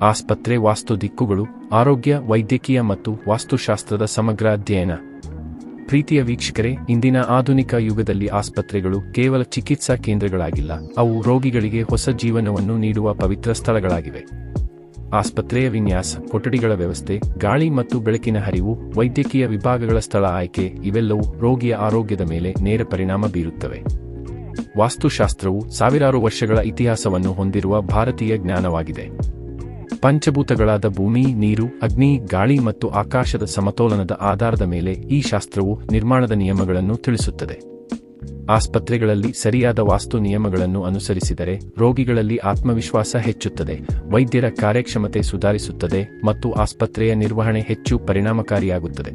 ಆಸ್ಪತ್ರೆ ವಾಸ್ತು ದಿಕ್ಕುಗಳು, ಆರೋಗ್ಯ, ವೈದ್ಯಕೀಯ ಮತ್ತು ವಾಸ್ತುಶಾಸ್ತ್ರದ ಸಮಗ್ರ ಅಧ್ಯಯನ. ಪ್ರೀತಿಯ ವೀಕ್ಷಕರೇ, ಇಂದಿನ ಆಧುನಿಕ ಯುಗದಲ್ಲಿ ಆಸ್ಪತ್ರೆಗಳು ಕೇವಲ ಚಿಕಿತ್ಸಾ ಕೇಂದ್ರಗಳಾಗಿಲ್ಲ, ಅವು ರೋಗಿಗಳಿಗೆ ಹೊಸ ಜೀವನವನ್ನು ನೀಡುವ ಪವಿತ್ರ ಸ್ಥಳಗಳಾಗಿವೆ. ಆಸ್ಪತ್ರೆಯ ವಿನ್ಯಾಸ, ಕೊಠಡಿಗಳ ವ್ಯವಸ್ಥೆ, ಗಾಳಿ ಮತ್ತು ಬೆಳಕಿನ ಹರಿವು, ವೈದ್ಯಕೀಯ ವಿಭಾಗಗಳ ಸ್ಥಳ ಆಯ್ಕೆ ಇವೆಲ್ಲವೂ ರೋಗಿಯ ಆರೋಗ್ಯದ ಮೇಲೆ ನೇರ ಪರಿಣಾಮ ಬೀರುತ್ತವೆ. ವಾಸ್ತುಶಾಸ್ತ್ರವು ಸಾವಿರಾರು ವರ್ಷಗಳ ಇತಿಹಾಸವನ್ನು ಹೊಂದಿರುವ ಭಾರತೀಯ ಜ್ಞಾನವಾಗಿದೆ. ಪಂಚಭೂತಗಳಾದ ಭೂಮಿ, ನೀರು, ಅಗ್ನಿ, ಗಾಳಿ ಮತ್ತು ಆಕಾಶದ ಸಮತೋಲನದ ಆಧಾರದ ಮೇಲೆ ಈ ಶಾಸ್ತ್ರವು ನಿರ್ಮಾಣದ ನಿಯಮಗಳನ್ನು ತಿಳಿಸುತ್ತದೆ. ಆಸ್ಪತ್ರೆಗಳಲ್ಲಿ ಸರಿಯಾದ ವಾಸ್ತು ನಿಯಮಗಳನ್ನು ಅನುಸರಿಸಿದರೆ ರೋಗಿಗಳಲ್ಲಿ ಆತ್ಮವಿಶ್ವಾಸ ಹೆಚ್ಚುತ್ತದೆ, ವೈದ್ಯರ ಕಾರ್ಯಕ್ಷಮತೆ ಸುಧಾರಿಸುತ್ತದೆ ಮತ್ತು ಆಸ್ಪತ್ರೆಯ ನಿರ್ವಹಣೆ ಹೆಚ್ಚು ಪರಿಣಾಮಕಾರಿಯಾಗುತ್ತದೆ.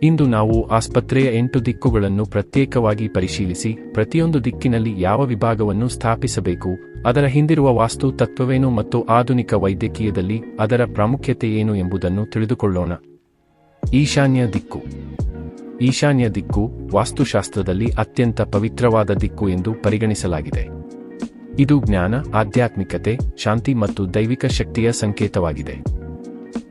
ಇಂದು ನಾವು ಆಸ್ಪತ್ರೆಯ 8 ದಿಕ್ಕುಗಳನ್ನು ಪ್ರತ್ಯೇಕವಾಗಿ ಪರಿಶೀಲಿಸಿ, ಪ್ರತಿಯೊಂದು ದಿಕ್ಕಿನಲ್ಲಿ ಯಾವ ವಿಭಾಗವನ್ನು ಸ್ಥಾಪಿಸಬೇಕು, ಅದರ ಹಿಂದಿರುವ ವಾಸ್ತು ತತ್ವವೇನು ಮತ್ತು ಆಧುನಿಕ ವೈದ್ಯಕೀಯದಲ್ಲಿ ಅದರ ಪ್ರಾಮುಖ್ಯತೆ ಏನು ಎಂಬುದನ್ನು ತಿಳಿದುಕೊಳ್ಳೋಣ. ಈಶಾನ್ಯ ದಿಕ್ಕು. ಈಶಾನ್ಯ ದಿಕ್ಕು ವಾಸ್ತುಶಾಸ್ತ್ರದಲ್ಲಿ ಅತ್ಯಂತ ಪವಿತ್ರವಾದ ದಿಕ್ಕು ಎಂದು ಪರಿಗಣಿಸಲಾಗಿದೆ. ಇದು ಜ್ಞಾನ, ಆಧ್ಯಾತ್ಮಿಕತೆ, ಶಾಂತಿ ಮತ್ತು ದೈವಿಕ ಶಕ್ತಿಯ ಸಂಕೇತವಾಗಿದೆ.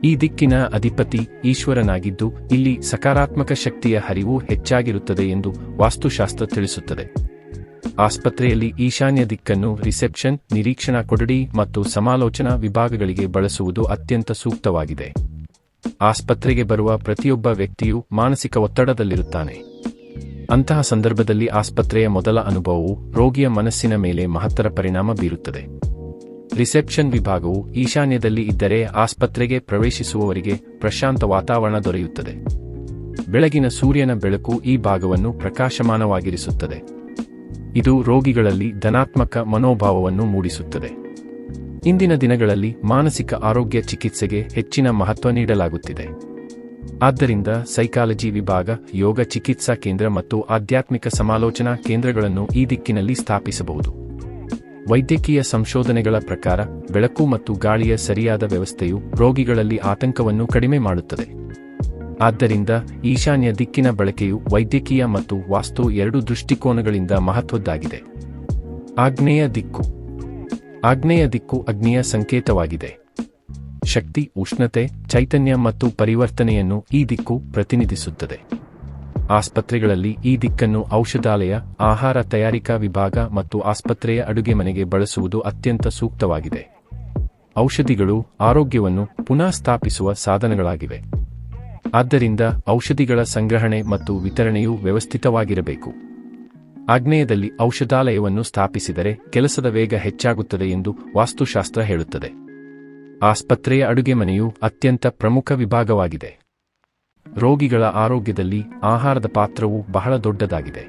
ಈ ದಿಕ್ಕಿನ ಅಧಿಪತಿ ಈಶ್ವರನಾಗಿದ್ದು, ಇಲ್ಲಿ ಸಕಾರಾತ್ಮಕ ಶಕ್ತಿಯ ಹರಿವು ಹೆಚ್ಚಾಗಿರುತ್ತದೆ ಎಂದು ವಾಸ್ತುಶಾಸ್ತ್ರ ತಿಳಿಸುತ್ತದೆ. ಆಸ್ಪತ್ರೆಯಲ್ಲಿ ಈಶಾನ್ಯ ದಿಕ್ಕನ್ನು ರಿಸೆಪ್ಷನ್, ನಿರೀಕ್ಷಣಾ ಕೊಠಡಿ ಮತ್ತು ಸಮಾಲೋಚನಾ ವಿಭಾಗಗಳಿಗೆ ಬಳಸುವುದು ಅತ್ಯಂತ ಸೂಕ್ತವಾಗಿದೆ. ಆಸ್ಪತ್ರೆಗೆ ಬರುವ ಪ್ರತಿಯೊಬ್ಬ ವ್ಯಕ್ತಿಯೂ ಮಾನಸಿಕ ಒತ್ತಡದಲ್ಲಿರುತ್ತಾನೆ. ಅಂತಹ ಸಂದರ್ಭದಲ್ಲಿ ಆಸ್ಪತ್ರೆಯ ಮೊದಲ ಅನುಭವವು ರೋಗಿಯ ಮನಸ್ಸಿನ ಮೇಲೆ ಮಹತ್ತರ ಪರಿಣಾಮ ಬೀರುತ್ತದೆ. ರಿಸೆಪ್ಷನ್ ವಿಭಾಗವು ಈಶಾನ್ಯದಲ್ಲಿ ಇದ್ದರೆ ಆಸ್ಪತ್ರೆಗೆ ಪ್ರವೇಶಿಸುವವರಿಗೆ ಪ್ರಶಾಂತ ವಾತಾವರಣ ದೊರೆಯುತ್ತದೆ. ಬೆಳಗಿನ ಸೂರ್ಯನ ಬೆಳಕು ಈ ಭಾಗವನ್ನು ಪ್ರಕಾಶಮಾನವಾಗಿರಿಸುತ್ತದೆ. ಇದು ರೋಗಿಗಳಲ್ಲಿ ಧನಾತ್ಮಕ ಮನೋಭಾವವನ್ನು ಮೂಡಿಸುತ್ತದೆ. ಇಂದಿನ ದಿನಗಳಲ್ಲಿ ಮಾನಸಿಕ ಆರೋಗ್ಯ ಚಿಕಿತ್ಸೆಗೆ ಹೆಚ್ಚಿನ ಮಹತ್ವ ನೀಡಲಾಗುತ್ತಿದೆ. ಆದ್ದರಿಂದ ಸೈಕಾಲಜಿ ವಿಭಾಗ, ಯೋಗ ಚಿಕಿತ್ಸಾ ಕೇಂದ್ರ ಮತ್ತು ಆಧ್ಯಾತ್ಮಿಕ ಸಮಾಲೋಚನಾ ಕೇಂದ್ರಗಳನ್ನು ಈ ದಿಕ್ಕಿನಲ್ಲಿ ಸ್ಥಾಪಿಸಬಹುದು. ವೈದ್ಯಕೀಯ ಸಂಶೋಧನೆಗಳ ಪ್ರಕಾರ ಬೆಳಕು ಮತ್ತು ಗಾಳಿಯ ಸರಿಯಾದ ವ್ಯವಸ್ಥೆಯು ರೋಗಿಗಳಲ್ಲಿ ಆತಂಕವನ್ನು ಕಡಿಮೆ ಮಾಡುತ್ತದೆ. ಆದ್ದರಿಂದ ಈಶಾನ್ಯ ದಿಕ್ಕಿನ ಬಳಕೆಯು ವೈದ್ಯಕೀಯ ಮತ್ತು ವಾಸ್ತು ಎರಡೂ ದೃಷ್ಟಿಕೋನಗಳಿಂದ ಮಹತ್ವದ್ದಾಗಿದೆ. ಆಗ್ನೇಯ ದಿಕ್ಕು. ಆಗ್ನೇಯ ದಿಕ್ಕು ಅಗ್ನಿಯ ಸಂಕೇತವಾಗಿದೆ. ಶಕ್ತಿ, ಉಷ್ಣತೆ, ಚೈತನ್ಯ ಮತ್ತು ಪರಿವರ್ತನೆಯನ್ನು ಈ ದಿಕ್ಕು ಪ್ರತಿನಿಧಿಸುತ್ತದೆ. ಆಸ್ಪತ್ರೆಗಳಲ್ಲಿ ಈ ದಿಕ್ಕನ್ನು ಔಷಧಾಲಯ, ಆಹಾರ ತಯಾರಿಕಾ ವಿಭಾಗ ಮತ್ತು ಆಸ್ಪತ್ರೆಯ ಅಡುಗೆ ಮನೆಗೆ ಬಳಸುವುದು ಅತ್ಯಂತ ಸೂಕ್ತವಾಗಿದೆ. ಔಷಧಿಗಳು ಆರೋಗ್ಯವನ್ನು ಪುನಃ ಸ್ಥಾಪಿಸುವ ಸಾಧನಗಳಾಗಿವೆ. ಆದ್ದರಿಂದ ಔಷಧಿಗಳ ಸಂಗ್ರಹಣೆ ಮತ್ತು ವಿತರಣೆಯು ವ್ಯವಸ್ಥಿತವಾಗಿರಬೇಕು. ಆಗ್ನೇಯದಲ್ಲಿ ಔಷಧಾಲಯವನ್ನು ಸ್ಥಾಪಿಸಿದರೆ ಕೆಲಸದ ವೇಗ ಹೆಚ್ಚಾಗುತ್ತದೆ ಎಂದು ವಾಸ್ತುಶಾಸ್ತ್ರ ಹೇಳುತ್ತದೆ. ಆಸ್ಪತ್ರೆಯ ಅಡುಗೆ ಮನೆಯು ಅತ್ಯಂತ ಪ್ರಮುಖ ವಿಭಾಗವಾಗಿದೆ. ರೋಗಿಗಳ ಆರೋಗ್ಯದಲ್ಲಿ ಆಹಾರದ ಪಾತ್ರವು ಬಹಳ ದೊಡ್ಡದಾಗಿದೆ.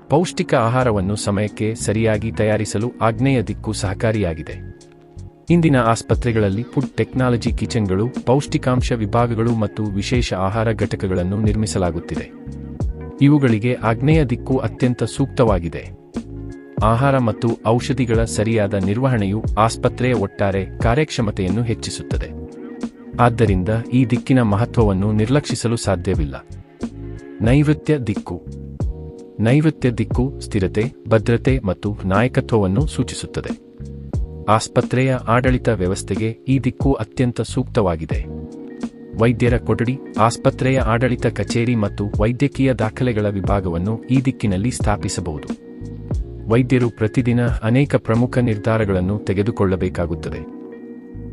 ಪೌಷ್ಟಿಕ ಆಹಾರವನ್ನು ಸಮಯಕ್ಕೆ ಸರಿಯಾಗಿ ತಯಾರಿಸಲು ಆಗ್ನೇಯ ದಿಕ್ಕು ಸಹಕಾರಿಯಾಗಿದೆ. ಇಂದಿನ ಆಸ್ಪತ್ರೆಗಳಲ್ಲಿ ಫುಡ್ ಟೆಕ್ನಾಲಜಿ ಕಿಚನ್ಗಳು, ಪೌಷ್ಟಿಕಾಂಶ ವಿಭಾಗಗಳು ಮತ್ತು ವಿಶೇಷ ಆಹಾರ ಘಟಕಗಳನ್ನು ನಿರ್ಮಿಸಲಾಗುತ್ತಿದೆ. ಇವುಗಳಿಗೆ ಆಗ್ನೇಯ ದಿಕ್ಕು ಅತ್ಯಂತ ಸೂಕ್ತವಾಗಿದೆ. ಆಹಾರ ಮತ್ತು ಔಷಧಿಗಳ ಸರಿಯಾದ ನಿರ್ವಹಣೆಯು ಆಸ್ಪತ್ರೆಯ ಒಟ್ಟಾರೆ ಕಾರ್ಯಕ್ಷಮತೆಯನ್ನು ಹೆಚ್ಚಿಸುತ್ತದೆ. ಆದ್ದರಿಂದ ಈ ದಿಕ್ಕಿನ ಮಹತ್ವವನ್ನು ನಿರ್ಲಕ್ಷಿಸಲು ಸಾಧ್ಯವಿಲ್ಲ. ನೈಋತ್ಯ ದಿಕ್ಕು. ನೈಋತ್ಯ ದಿಕ್ಕು ಸ್ಥಿರತೆ, ಭದ್ರತೆ ಮತ್ತು ನಾಯಕತ್ವವನ್ನು ಸೂಚಿಸುತ್ತದೆ. ಆಸ್ಪತ್ರೆಯ ಆಡಳಿತ ವ್ಯವಸ್ಥೆಗೆ ಈ ದಿಕ್ಕು ಅತ್ಯಂತ ಸೂಕ್ತವಾಗಿದೆ. ವೈದ್ಯರ ಕೊಠಡಿ, ಆಸ್ಪತ್ರೆಯ ಆಡಳಿತ ಕಚೇರಿ ಮತ್ತು ವೈದ್ಯಕೀಯ ದಾಖಲೆಗಳ ವಿಭಾಗವನ್ನು ಈ ದಿಕ್ಕಿನಲ್ಲಿ ಸ್ಥಾಪಿಸಬಹುದು. ವೈದ್ಯರು ಪ್ರತಿದಿನ ಅನೇಕ ಪ್ರಮುಖ ನಿರ್ಧಾರಗಳನ್ನು ತೆಗೆದುಕೊಳ್ಳಬೇಕಾಗುತ್ತದೆ.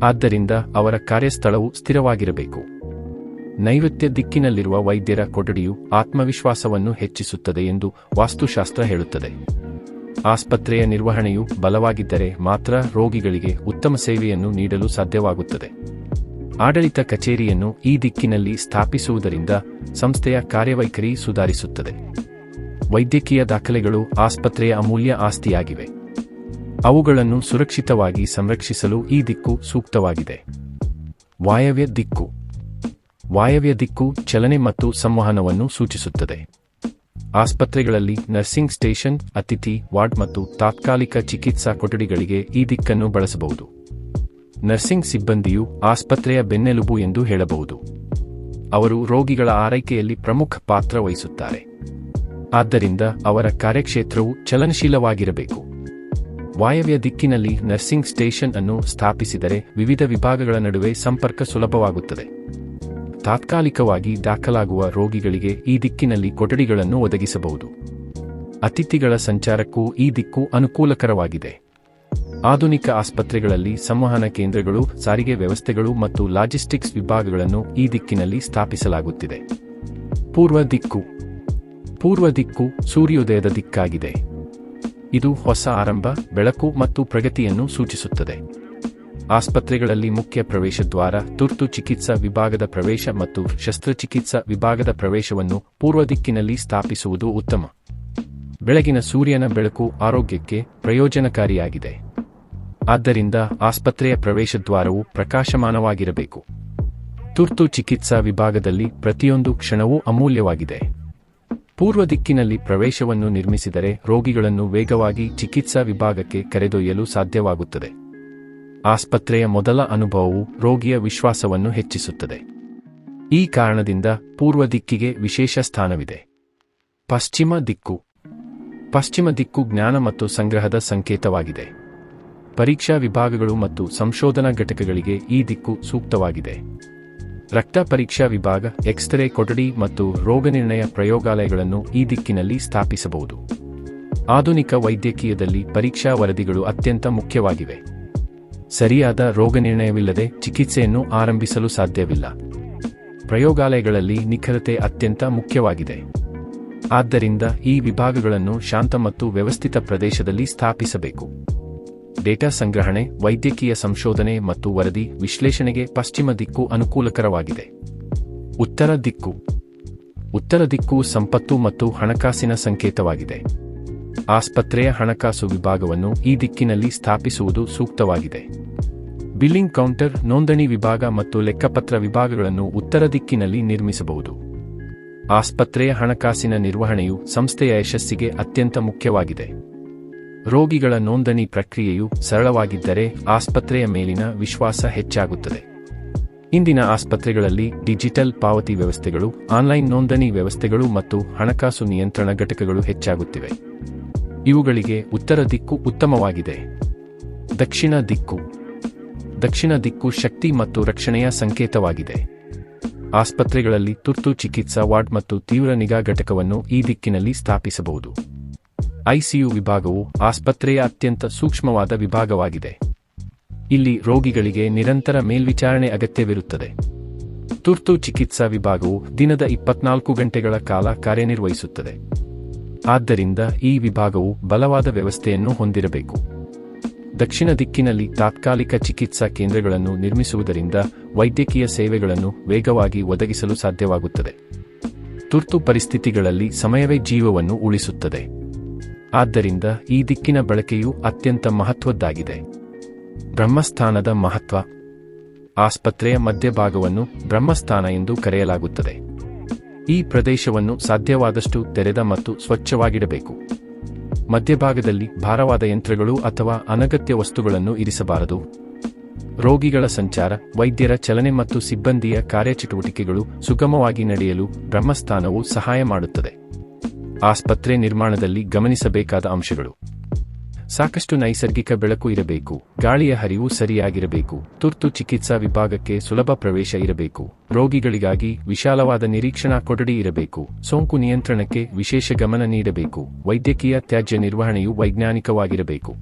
ಆದ್ದರಿಂದ ಅವರ ಕಾರ್ಯಸ್ಥಳವು ಸ್ಥಿರವಾಗಿರಬೇಕು. ನೈಋತ್ಯ ದಿಕ್ಕಿನಲ್ಲಿರುವ ವೈದ್ಯರ ಕೊಠಡಿಯು ಆತ್ಮವಿಶ್ವಾಸವನ್ನು ಹೆಚ್ಚಿಸುತ್ತದೆ ಎಂದು ವಾಸ್ತುಶಾಸ್ತ್ರ ಹೇಳುತ್ತದೆ. ಆಸ್ಪತ್ರೆಯ ನಿರ್ವಹಣೆಯು ಬಲವಾಗಿದ್ದರೆ ಮಾತ್ರ ರೋಗಿಗಳಿಗೆ ಉತ್ತಮ ಸೇವೆಯನ್ನು ನೀಡಲು ಸಾಧ್ಯವಾಗುತ್ತದೆ. ಆಡಳಿತ ಕಚೇರಿಯನ್ನು ಈ ದಿಕ್ಕಿನಲ್ಲಿ ಸ್ಥಾಪಿಸುವುದರಿಂದ ಸಂಸ್ಥೆಯ ಕಾರ್ಯವೈಖರಿ ಸುಧಾರಿಸುತ್ತದೆ. ವೈದ್ಯಕೀಯ ದಾಖಲೆಗಳು ಆಸ್ಪತ್ರೆಯ ಅಮೂಲ್ಯ ಆಸ್ತಿಯಾಗಿವೆ. ಅವುಗಳನ್ನು ಸುರಕ್ಷಿತವಾಗಿ ಸಂರಕ್ಷಿಸಲು ಈ ದಿಕ್ಕು ಸೂಕ್ತವಾಗಿದೆ. ವಾಯವ್ಯ ದಿಕ್ಕು. ವಾಯವ್ಯ ದಿಕ್ಕು ಚಲನೆ ಮತ್ತು ಸಂವಹನವನ್ನು ಸೂಚಿಸುತ್ತದೆ. ಆಸ್ಪತ್ರೆಗಳಲ್ಲಿ ನರ್ಸಿಂಗ್ ಸ್ಟೇಷನ್, ಅತಿಥಿ ವಾರ್ಡ್ ಮತ್ತು ತಾತ್ಕಾಲಿಕ ಚಿಕಿತ್ಸಾ ಕೊಠಡಿಗಳಿಗೆ ಈ ದಿಕ್ಕನ್ನು ಬಳಸಬಹುದು. ನರ್ಸಿಂಗ್ ಸಿಬ್ಬಂದಿಯು ಆಸ್ಪತ್ರೆಯ ಬೆನ್ನೆಲುಬು ಎಂದು ಹೇಳಬಹುದು. ಅವರು ರೋಗಿಗಳ ಆರೈಕೆಯಲ್ಲಿ ಪ್ರಮುಖ ಪಾತ್ರ ವಹಿಸುತ್ತಾರೆ. ಆದ್ದರಿಂದ ಅವರ ಕಾರ್ಯಕ್ಷೇತ್ರವು ಚಲನಶೀಲವಾಗಿರಬೇಕು. ವಾಯವ್ಯ ದಿಕ್ಕಿನಲ್ಲಿ ನರ್ಸಿಂಗ್ ಸ್ಟೇಷನ್ ಅನ್ನು ಸ್ಥಾಪಿಸಿದರೆ ವಿವಿಧ ವಿಭಾಗಗಳ ನಡುವೆ ಸಂಪರ್ಕ ಸುಲಭವಾಗುತ್ತದೆ. ತಾತ್ಕಾಲಿಕವಾಗಿ ದಾಖಲಾಗುವ ರೋಗಿಗಳಿಗೆ ಈ ದಿಕ್ಕಿನಲ್ಲಿ ಕೊಠಡಿಗಳನ್ನು ಒದಗಿಸಬಹುದು. ಅತಿಥಿಗಳ ಸಂಚಾರಕ್ಕೂ ಈ ದಿಕ್ಕು ಅನುಕೂಲಕರವಾಗಿದೆ. ಆಧುನಿಕ ಆಸ್ಪತ್ರೆಗಳಲ್ಲಿ ಸಂವಹನ ಕೇಂದ್ರಗಳು, ಸಾರಿಗೆ ವ್ಯವಸ್ಥೆಗಳು ಮತ್ತು ಲಾಜಿಸ್ಟಿಕ್ಸ್ ವಿಭಾಗಗಳನ್ನು ಈ ದಿಕ್ಕಿನಲ್ಲಿ ಸ್ಥಾಪಿಸಲಾಗುತ್ತಿದೆ. ಪೂರ್ವ ದಿಕ್ಕು. ಪೂರ್ವ ದಿಕ್ಕು ಸೂರ್ಯೋದಯದ ದಿಕ್ಕಾಗಿದೆ. ಇದು ಹೊಸ ಆರಂಭ, ಬೆಳಕು ಮತ್ತು ಪ್ರಗತಿಯನ್ನು ಸೂಚಿಸುತ್ತದೆ. ಆಸ್ಪತ್ರೆಗಳಲ್ಲಿ ಮುಖ್ಯ ಪ್ರವೇಶದ್ವಾರ, ತುರ್ತು ಚಿಕಿತ್ಸಾ ವಿಭಾಗದ ಪ್ರವೇಶ ಮತ್ತು ಶಸ್ತ್ರಚಿಕಿತ್ಸಾ ವಿಭಾಗದ ಪ್ರವೇಶವನ್ನು ಪೂರ್ವ ದಿಕ್ಕಿನಲ್ಲಿ ಸ್ಥಾಪಿಸುವುದು ಉತ್ತಮ. ಬೆಳಗಿನ ಸೂರ್ಯನ ಬೆಳಕು ಆರೋಗ್ಯಕ್ಕೆ ಪ್ರಯೋಜನಕಾರಿಯಾಗಿದೆ. ಆದ್ದರಿಂದ ಆಸ್ಪತ್ರೆಯ ಪ್ರವೇಶದ್ವಾರವು ಪ್ರಕಾಶಮಾನವಾಗಿರಬೇಕು. ತುರ್ತು ಚಿಕಿತ್ಸಾ ವಿಭಾಗದಲ್ಲಿ ಪ್ರತಿಯೊಂದು ಕ್ಷಣವೂ ಅಮೂಲ್ಯವಾಗಿದೆ. ಪೂರ್ವ ದಿಕ್ಕಿನಲ್ಲಿ ಪ್ರವೇಶವನ್ನು ನಿರ್ಮಿಸಿದರೆ ರೋಗಿಗಳನ್ನು ವೇಗವಾಗಿ ಚಿಕಿತ್ಸಾ ವಿಭಾಗಕ್ಕೆ ಕರೆದೊಯ್ಯಲು ಸಾಧ್ಯವಾಗುತ್ತದೆ. ಆಸ್ಪತ್ರೆಯ ಮೊದಲ ಅನುಭವವು ರೋಗಿಯ ವಿಶ್ವಾಸವನ್ನು ಹೆಚ್ಚಿಸುತ್ತದೆ. ಈ ಕಾರಣದಿಂದ ಪೂರ್ವ ದಿಕ್ಕಿಗೆ ವಿಶೇಷ ಸ್ಥಾನವಿದೆ. ಪಶ್ಚಿಮ ದಿಕ್ಕು. ಪಶ್ಚಿಮ ದಿಕ್ಕು ಜ್ಞಾನ ಮತ್ತು ಸಂಗ್ರಹದ ಸಂಕೇತವಾಗಿದೆ. ಪರೀಕ್ಷಾ ವಿಭಾಗಗಳು ಮತ್ತು ಸಂಶೋಧನಾ ಘಟಕಗಳಿಗೆ ಈ ದಿಕ್ಕು ಸೂಕ್ತವಾಗಿದೆ. ರಕ್ತ ಪರೀಕ್ಷಾ ವಿಭಾಗ, ಎಕ್ಸ್ರೇ ಕೊಠಡಿ ಮತ್ತು ರೋಗನಿರ್ಣಯ ಪ್ರಯೋಗಾಲಯಗಳನ್ನು ಈ ದಿಕ್ಕಿನಲ್ಲಿ ಸ್ಥಾಪಿಸಬಹುದು. ಆಧುನಿಕ ವೈದ್ಯಕೀಯದಲ್ಲಿ ಪರೀಕ್ಷಾ ವರದಿಗಳು ಅತ್ಯಂತ ಮುಖ್ಯವಾಗಿವೆ. ಸರಿಯಾದ ರೋಗನಿರ್ಣಯವಿಲ್ಲದೆ ಚಿಕಿತ್ಸೆಯನ್ನು ಆರಂಭಿಸಲು ಸಾಧ್ಯವಿಲ್ಲ. ಪ್ರಯೋಗಾಲಯಗಳಲ್ಲಿ ನಿಖರತೆ ಅತ್ಯಂತ ಮುಖ್ಯವಾಗಿದೆ. ಆದ್ದರಿಂದ ಈ ವಿಭಾಗಗಳನ್ನು ಶಾಂತ ಮತ್ತು ವ್ಯವಸ್ಥಿತ ಪ್ರದೇಶದಲ್ಲಿ ಸ್ಥಾಪಿಸಬೇಕು. ಡೇಟಾ ಸಂಗ್ರಹಣೆ, ವೈದ್ಯಕೀಯ ಸಂಶೋಧನೆ ಮತ್ತು ವರದಿ ವಿಶ್ಲೇಷಣೆಗೆ ಪಶ್ಚಿಮ ದಿಕ್ಕು ಅನುಕೂಲಕರವಾಗಿದೆ. ಉತ್ತರ ದಿಕ್ಕು. ಉತ್ತರ ದಿಕ್ಕು ಸಂಪತ್ತು ಮತ್ತು ಹಣಕಾಸಿನ ಸಂಕೇತವಾಗಿದೆ. ಆಸ್ಪತ್ರೆಯ ಹಣಕಾಸು ವಿಭಾಗವನ್ನು ಈ ದಿಕ್ಕಿನಲ್ಲಿ ಸ್ಥಾಪಿಸುವುದು ಸೂಕ್ತವಾಗಿದೆ. ಬಿಲ್ಲಿಂಗ್ ಕೌಂಟರ್, ನೋಂದಣಿ ವಿಭಾಗ ಮತ್ತು ಲೆಕ್ಕಪತ್ರ ವಿಭಾಗಗಳನ್ನು ಉತ್ತರ ದಿಕ್ಕಿನಲ್ಲಿ ನಿರ್ಮಿಸಬಹುದು. ಆಸ್ಪತ್ರೆಯ ಹಣಕಾಸಿನ ನಿರ್ವಹಣೆಯು ಸಂಸ್ಥೆಯ ಯಶಸ್ಸಿಗೆ ಅತ್ಯಂತ ಮುಖ್ಯವಾಗಿದೆ. ರೋಗಿಗಳ ನೋಂದಣಿ ಪ್ರಕ್ರಿಯೆಯು ಸರಳವಾಗಿದ್ದರೆ ಆಸ್ಪತ್ರೆಯ ಮೇಲಿನ ವಿಶ್ವಾಸ ಹೆಚ್ಚಾಗುತ್ತದೆ. ಇಂದಿನ ಆಸ್ಪತ್ರೆಗಳಲ್ಲಿ ಡಿಜಿಟಲ್ ಪಾವತಿ ವ್ಯವಸ್ಥೆಗಳು, ಆನ್ಲೈನ್ ನೋಂದಣಿ ವ್ಯವಸ್ಥೆಗಳು ಮತ್ತು ಹಣಕಾಸು ನಿಯಂತ್ರಣ ಘಟಕಗಳು ಹೆಚ್ಚಾಗುತ್ತಿವೆ. ಇವುಗಳಿಗೆ ಉತ್ತರ ದಿಕ್ಕು ಉತ್ತಮವಾಗಿದೆ. ದಕ್ಷಿಣ ದಿಕ್ಕು. ದಕ್ಷಿಣ ದಿಕ್ಕು ಶಕ್ತಿ ಮತ್ತು ರಕ್ಷಣೆಯ ಸಂಕೇತವಾಗಿದೆ. ಆಸ್ಪತ್ರೆಗಳಲ್ಲಿ ತುರ್ತು ಚಿಕಿತ್ಸಾ ವಾರ್ಡ್ ಮತ್ತು ತೀವ್ರ ನಿಗಾ ಘಟಕವನ್ನು ಈ ದಿಕ್ಕಿನಲ್ಲಿ ಸ್ಥಾಪಿಸಬಹುದು. ಐಸಿಯು ವಿಭಾಗವು ಆಸ್ಪತ್ರೆಯ ಅತ್ಯಂತ ಸೂಕ್ಷ್ಮವಾದ ವಿಭಾಗವಾಗಿದೆ. ಇಲ್ಲಿ ರೋಗಿಗಳಿಗೆ ನಿರಂತರ ಮೇಲ್ವಿಚಾರಣೆ ಅಗತ್ಯವಿರುತ್ತದೆ. ತುರ್ತು ಚಿಕಿತ್ಸಾ ವಿಭಾಗವು ದಿನದ 24 ಗಂಟೆಗಳ ಕಾಲ ಕಾರ್ಯನಿರ್ವಹಿಸುತ್ತದೆ. ಆದ್ದರಿಂದ ಈ ವಿಭಾಗವು ಬಲವಾದ ವ್ಯವಸ್ಥೆಯನ್ನು ಹೊಂದಿರಬೇಕು. ದಕ್ಷಿಣ ದಿಕ್ಕಿನಲ್ಲಿ ತಾತ್ಕಾಲಿಕ ಚಿಕಿತ್ಸಾ ಕೇಂದ್ರಗಳನ್ನು ನಿರ್ಮಿಸುವುದರಿಂದ ವೈದ್ಯಕೀಯ ಸೇವೆಗಳನ್ನು ವೇಗವಾಗಿ ಒದಗಿಸಲು ಸಾಧ್ಯವಾಗುತ್ತದೆ. ತುರ್ತು ಪರಿಸ್ಥಿತಿಗಳಲ್ಲಿ ಸಮಯವೇ ಜೀವವನ್ನು ಉಳಿಸುತ್ತದೆ. ಆದ್ದರಿಂದ ಈ ದಿಕ್ಕಿನ ಬಳಕೆಯು ಅತ್ಯಂತ ಮಹತ್ವದ್ದಾಗಿದೆ. ಬ್ರಹ್ಮಸ್ಥಾನದ ಮಹತ್ವ. ಆಸ್ಪತ್ರೆಯ ಮಧ್ಯಭಾಗವನ್ನು ಬ್ರಹ್ಮಸ್ಥಾನ ಎಂದು ಕರೆಯಲಾಗುತ್ತದೆ. ಈ ಪ್ರದೇಶವನ್ನು ಸಾಧ್ಯವಾದಷ್ಟು ತೆರೆದ ಮತ್ತು ಸ್ವಚ್ಛವಾಗಿಡಬೇಕು. ಮಧ್ಯಭಾಗದಲ್ಲಿ ಭಾರವಾದ ಯಂತ್ರಗಳು ಅಥವಾ ಅನಗತ್ಯ ವಸ್ತುಗಳನ್ನು ಇರಿಸಬಾರದು. ರೋಗಿಗಳ ಸಂಚಾರ, ವೈದ್ಯರ ಚಲನೆ ಮತ್ತು ಸಿಬ್ಬಂದಿಯ ಕಾರ್ಯಚಟುವಟಿಕೆಗಳು ಸುಗಮವಾಗಿ ನಡೆಯಲು ಬ್ರಹ್ಮಸ್ಥಾನವು ಸಹಾಯ ಮಾಡುತ್ತದೆ. ಆಸ್ಪತ್ರೆ ನಿರ್ಮಾಣದಲ್ಲಿ ಗಮನಿಸಬೇಕಾದ ಅಂಶಗಳು: ಸಾಕಷ್ಟು ನೈಸರ್ಗಿಕ ಬೆಳಕು ಇರಬೇಕು, ಗಾಳಿಯ ಹರಿವು ಸರಿಯಾಗಿರಬೇಕು, ತುರ್ತು ಚಿಕಿತ್ಸಾ ವಿಭಾಗಕ್ಕೆ ಸುಲಭ ಪ್ರವೇಶ ಇರಬೇಕು, ರೋಗಿಗಳಿಗಾಗಿ ವಿಶಾಲವಾದ ನಿರೀಕ್ಷಣಾ ಕೊಠಡಿ ಇರಬೇಕು, ಸೋಂಕು ನಿಯಂತ್ರಣಕ್ಕೆ ವಿಶೇಷ ಗಮನ ನೀಡಬೇಕು, ವೈದ್ಯಕೀಯ ತ್ಯಾಜ್ಯ ನಿರ್ವಹಣೆಯು ವೈಜ್ಞಾನಿಕವಾಗಿರಬೇಕು.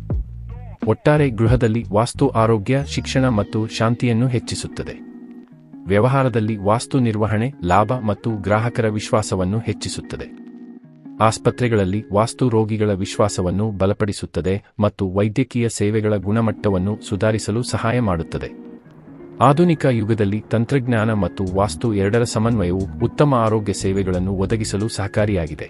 ಒಟ್ಟಾರೆ ಗೃಹದಲ್ಲಿ ವಾಸ್ತು ಆರೋಗ್ಯ, ಶಿಕ್ಷಣ ಮತ್ತು ಶಾಂತಿಯನ್ನು ಹೆಚ್ಚಿಸುತ್ತದೆ. ವ್ಯವಹಾರದಲ್ಲಿ ವಾಸ್ತು ನಿರ್ವಹಣೆ ಲಾಭ ಮತ್ತು ಗ್ರಾಹಕರ ವಿಶ್ವಾಸವನ್ನು ಹೆಚ್ಚಿಸುತ್ತದೆ. ಆಸ್ಪತ್ರೆಗಳಲ್ಲಿ ವಾಸ್ತು ರೋಗಿಗಳ ವಿಶ್ವಾಸವನ್ನು ಬಲಪಡಿಸುತ್ತದೆ ಮತ್ತು ವೈದ್ಯಕೀಯ ಸೇವೆಗಳ ಗುಣಮಟ್ಟವನ್ನು ಸುಧಾರಿಸಲು ಸಹಾಯ ಮಾಡುತ್ತದೆ. ಆಧುನಿಕ ಯುಗದಲ್ಲಿ ತಂತ್ರಜ್ಞಾನ ಮತ್ತು ವಾಸ್ತು ಎರಡರ ಸಮನ್ವಯವು ಉತ್ತಮ ಆರೋಗ್ಯ ಸೇವೆಗಳನ್ನು ಒದಗಿಸಲು ಸಹಕಾರಿಯಾಗಿದೆ.